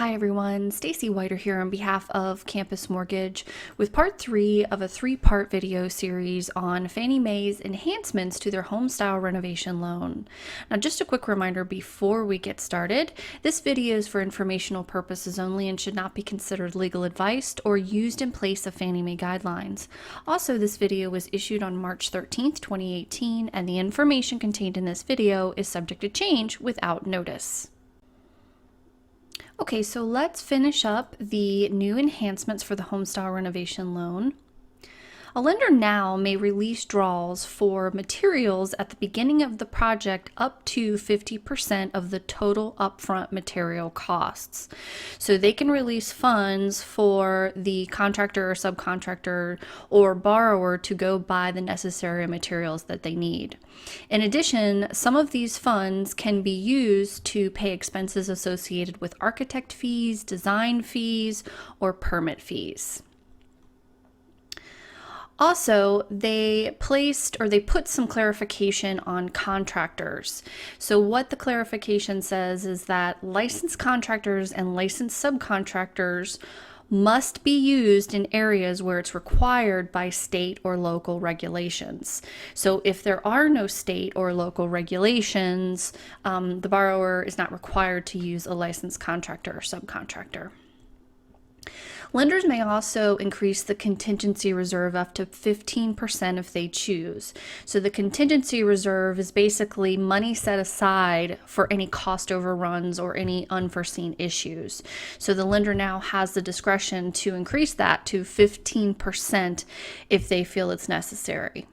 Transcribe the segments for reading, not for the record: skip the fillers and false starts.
Hi everyone, Stacy Whiter here on behalf of Campus Mortgage with part 3 of a 3-part video series on Fannie Mae's enhancements to their HomeStyle renovation loan. Now just a quick reminder before we get started, this video is for informational purposes only and should not be considered legal advice or used in place of Fannie Mae guidelines. Also, this video was issued on March 13th, 2018, and the information contained in this video is subject to change without notice. Okay, so let's finish up the new enhancements for the HomeStyle renovation loan. A lender now may release draws for materials at the beginning of the project up to 50% of the total upfront material costs. So they can release funds for the contractor or subcontractor or borrower to go buy the necessary materials that they need. In addition, some of these funds can be used to pay expenses associated with architect fees, design fees, or permit fees. Also, they put some clarification on contractors. So what the clarification says is that licensed contractors and licensed subcontractors must be used in areas where it's required by state or local regulations. So if there are no state or local regulations, the borrower is not required to use a licensed contractor or subcontractor. Lenders may also increase the contingency reserve up to 15% if they choose. So the contingency reserve is basically money set aside for any cost overruns or any unforeseen issues. So the lender now has the discretion to increase that to 15% if they feel it's necessary.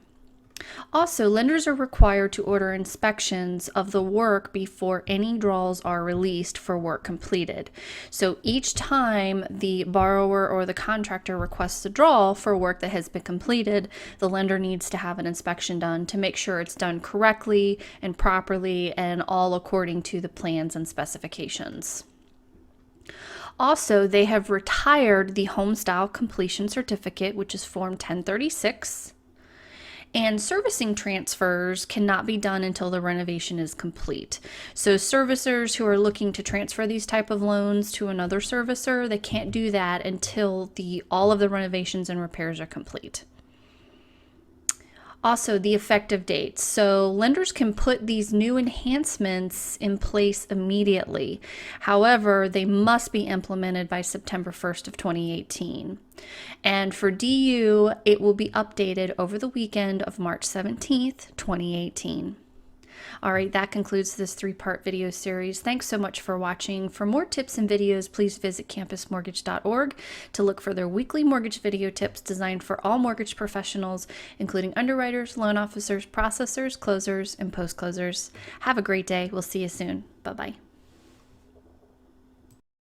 Also, lenders are required to order inspections of the work before any draws are released for work completed. So each time the borrower or the contractor requests a draw for work that has been completed, the lender needs to have an inspection done to make sure it's done correctly and properly and all according to the plans and specifications. Also, they have retired the HomeStyle completion certificate, which is Form 1036. And servicing transfers cannot be done until the renovation is complete. So servicers who are looking to transfer these type of loans to another servicer, they can't do that until all of the renovations and repairs are complete. Also, the effective dates. So lenders can put these new enhancements in place immediately. However, they must be implemented by September 1st of 2018. And for DU, it will be updated over the weekend of March 17th, 2018. All right, that concludes this 3-part video series. Thanks so much for watching. For more tips and videos, please visit campusmortgage.org to look for their weekly mortgage video tips designed for all mortgage professionals, including underwriters, loan officers, processors, closers, and post-closers. Have a great day. We'll see you soon. Bye-bye.